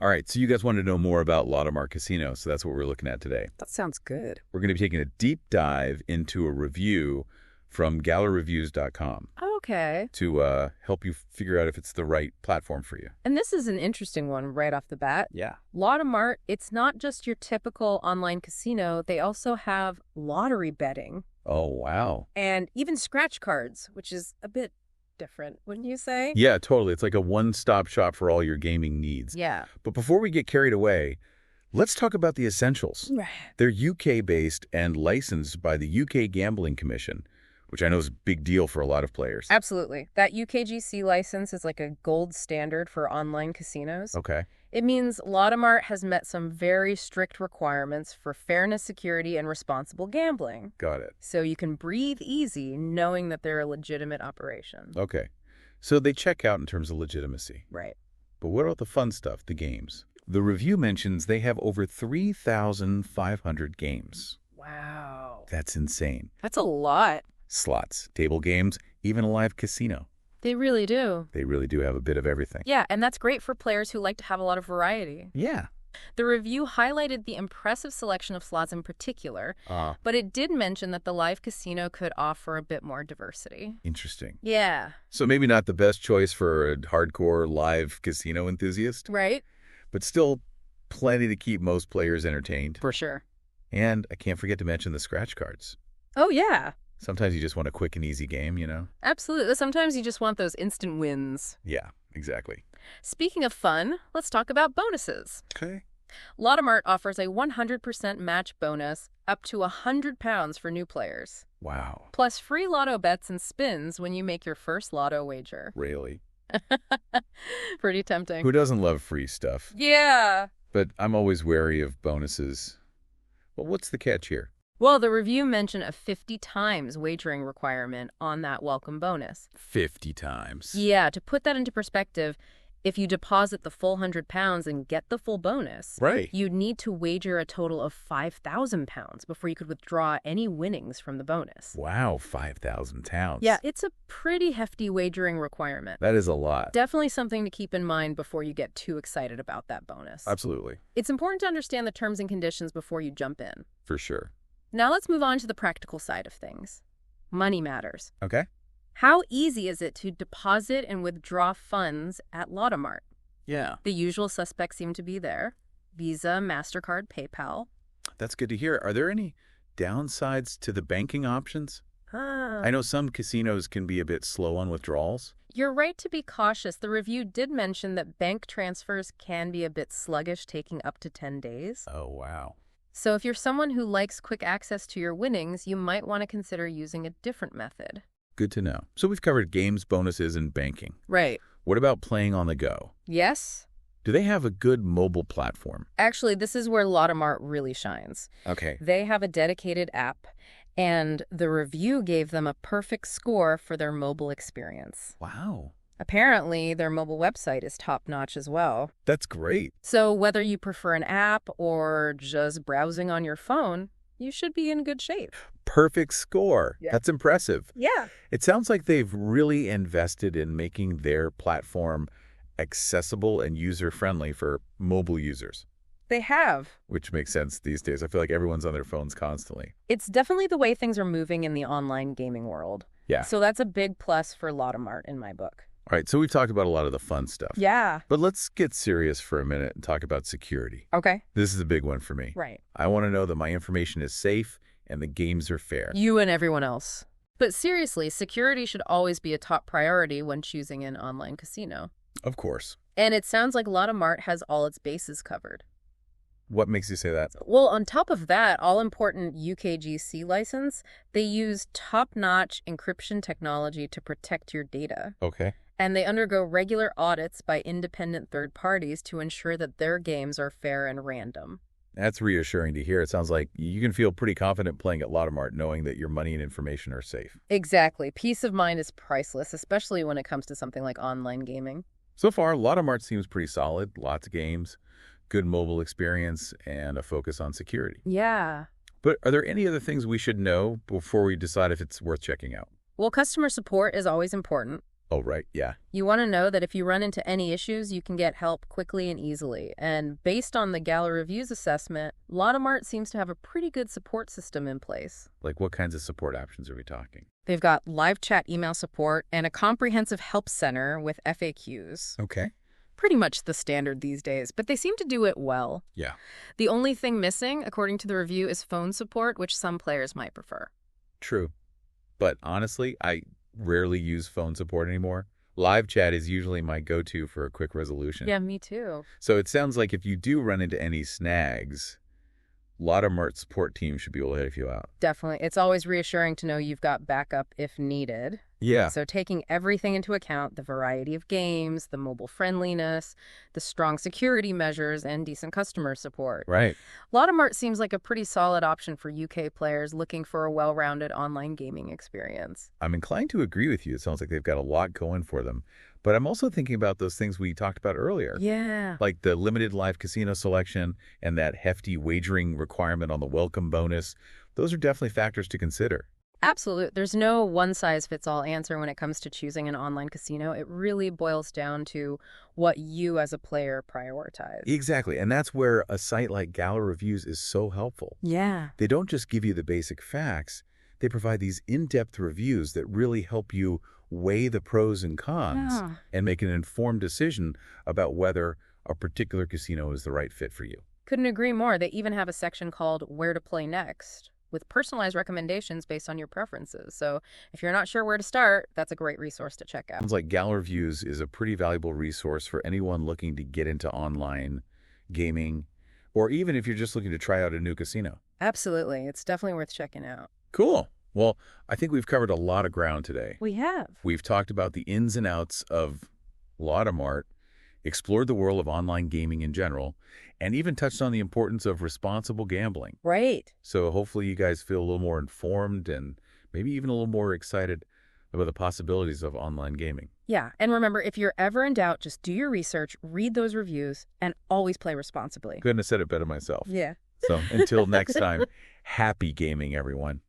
All right, so you guys wanted to know more about Lottomart Casino, so that's what we're looking at today. That sounds good. We're going to be taking a deep dive into a review from GalaReviews.com Okay. to help you figure out if it's the right platform for you. And this is an interesting one right off the bat. Yeah. Lottomart, it's not just your typical online casino. They also have lottery betting. Oh, wow. And even scratch cards, which is a bit different, wouldn't you say? Yeah, totally. It's like a one-stop shop for all your gaming needs. Yeah. But before we get carried away, let's talk about the essentials. They're UK-based and licensed by the UK Gambling Commission, which I know is a big deal for a lot of players. Absolutely. That UKGC license is like a gold standard for online casinos. Okay. It means Lottomart has met some very strict requirements for fairness, security, and responsible gambling. Got it. So you can breathe easy knowing that they're a legitimate operation. Okay. So they check out in terms of legitimacy. Right. But what about the fun stuff, the games? The review mentions they have over 3,500 games. Wow. That's insane. That's a lot. Slots, table games, even a live casino. They really do. They really do have a bit of everything. Yeah, and that's great for players who like to have a lot of variety. Yeah. The review highlighted the impressive selection of slots in particular, but it did mention that the live casino could offer a bit more diversity. Interesting. Yeah. So maybe not the best choice for a hardcore live casino enthusiast, Right? but still plenty to keep most players entertained. For sure. And I can't forget to mention the scratch cards. Oh, yeah. Sometimes you just want a quick and easy game, you know? Absolutely. Sometimes you just want those instant wins. Yeah, exactly. Speaking of fun, let's talk about bonuses. Okay. Lottomart offers a 100% match bonus up to £100 for new players. Wow. Plus free lotto bets and spins when you make your first lotto wager. Really? Pretty tempting. Who doesn't love free stuff? Yeah. But I'm always wary of bonuses. Well, what's the catch here? Well, the review mentioned a 50 times wagering requirement on that welcome bonus. 50 times. Yeah, to put that into perspective, if you deposit the full £100 and get the full bonus, Right. you'd need to wager a total of £5,000 before you could withdraw any winnings from the bonus. Wow, 5,000 pounds. Yeah, it's a pretty hefty wagering requirement. That is a lot. Definitely something to keep in mind before you get too excited about that bonus. Absolutely. It's important to understand the terms and conditions before you jump in. For sure. Now let's move on to the practical side of things. Money matters. Okay. How easy is it to deposit and withdraw funds at Lottomart? Yeah. The usual suspects seem to be there. Visa, MasterCard, PayPal. That's good to hear. Are there any downsides to the banking options? I know some casinos can be a bit slow on withdrawals. You're right to be cautious. The review did mention that bank transfers can be a bit sluggish, taking up to 10 days. Oh, wow. So if you're someone who likes quick access to your winnings, you might want to consider using a different method. Good to know. So we've covered games, bonuses, and banking. Right. What about playing on the go? Yes. Do they have a good mobile platform? Actually, this is where Lottomart really shines. Okay. They have a dedicated app, and the review gave them a perfect score for their mobile experience. Wow. Apparently, their mobile website is top-notch as well. That's great. So whether you prefer an app or just browsing on your phone, you should be in good shape. Perfect score. Yeah. That's impressive. Yeah. It sounds like they've really invested in making their platform accessible and user-friendly for mobile users, They have. which makes sense these days. I feel like everyone's on their phones constantly. It's definitely the way things are moving in the online gaming world. Yeah. So that's a big plus for Lottomart in my book. All right, so we've talked about a lot of the fun stuff. Yeah. But let's get serious for a minute and talk about security. Okay. This is a big one for me. Right. I want to know that my information is safe and the games are fair. You and everyone else. But seriously, security should always be a top priority when choosing an online casino. Of course. And it sounds like Lottomart has all its bases covered. What makes you say that? Well, on top of that, all-important UKGC license, they use top-notch encryption technology to protect your data. Okay. And they undergo regular audits by independent third parties to ensure that their games are fair and random. That's reassuring to hear. It sounds like you can feel pretty confident playing at Lottomart knowing that your money and information are safe. Exactly. Peace of mind is priceless, especially when it comes to something like online gaming. So far, Lottomart seems pretty solid. Lots of games, good mobile experience, and a focus on security. Yeah. But are there any other things we should know before we decide if it's worth checking out? Well, customer support is always important. Oh, right, yeah. You want to know that if you run into any issues, you can get help quickly and easily. And based on the Gala Reviews assessment, Lottomart seems to have a pretty good support system in place. Like what kinds of support options are we talking? They've got live chat email support and a comprehensive help center with FAQs. Okay. Pretty much the standard these days, but they seem to do it well. Yeah. The only thing missing, according to the review, is phone support, which some players might prefer. True. But honestly, I rarely use phone support anymore. Live chat is usually my go-to for a quick resolution. Yeah, me too. So it sounds like if you do run into any snags, Lottomart support team should be able to help you out. Definitely. It's always reassuring to know you've got backup if needed. Yeah. So taking everything into account, the variety of games, the mobile friendliness, the strong security measures, and decent customer support. Right. Lottomart seems like a pretty solid option for UK players looking for a well-rounded online gaming experience. I'm inclined to agree with you. It sounds like they've got a lot going for them. But I'm also thinking about those things we talked about earlier. Yeah. Like the limited live casino selection and that hefty wagering requirement on the welcome bonus. Those are definitely factors to consider. Absolutely. There's no one-size-fits-all answer when it comes to choosing an online casino. It really boils down to what you as a player prioritize. Exactly. And that's where a site like Gala Reviews is so helpful. Yeah. They don't just give you the basic facts. They provide these in-depth reviews that really help you weigh the pros and cons and make an informed decision about whether a particular casino is the right fit for you. Couldn't agree more. They even have a section called Where to Play Next, with personalized recommendations based on your preferences. So if you're not sure where to start, that's a great resource to check out. Sounds like Gala Reviews is a pretty valuable resource for anyone looking to get into online gaming, or even if you're just looking to try out a new casino. Absolutely. It's definitely worth checking out. Cool. Well, I think we've covered a lot of ground today. We have. We've talked about the ins and outs of Lottomart, explored the world of online gaming in general, and even touched on the importance of responsible gambling. Right. So hopefully you guys feel a little more informed and maybe even a little more excited about the possibilities of online gaming. Yeah. And remember, if you're ever in doubt, just do your research, read those reviews, and always play responsibly. Couldn't have said it better myself. Yeah. So until next time, happy gaming, everyone.